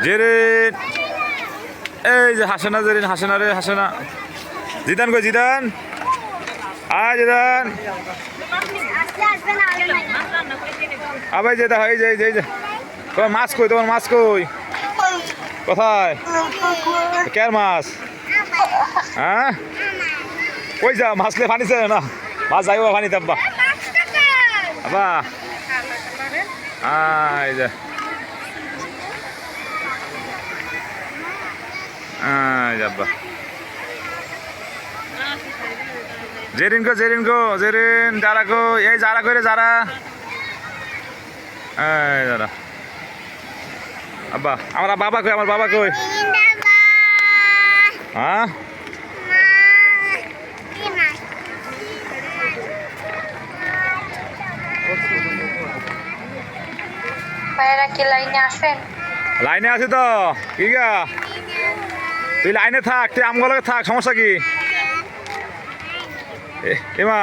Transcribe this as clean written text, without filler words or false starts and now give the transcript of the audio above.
জেরিন এই যে হাসে না, জেরিন হাসে না রে, হাসে না। জিদান কই, জিদান আয় জিদান। আবার যে দেখো, এই যে এই যে তোমার মাছ কই, তোমার মাছ কই, কোথায়? কের মাছ? হ্যাঁ কই যা মাছ লে পানি চাই না, মাছ যাইব পানি তাব্বা আবা। আয় যা, আয় যাব্বা। জেরিন কো, জেরিন কো, জেরিন যারা কো, এই যারা করে যারা, এই যারা। আব্বা আমার বাবা কই, আমার বাবা কই? হ্যাঁ ভাইয়েরা কি লাইনে আছেন? লাইনে আছি তো, কি গা তুই লাইনে থাক, তুই আমগুলোকে থাক, সমস্যা কি? এমা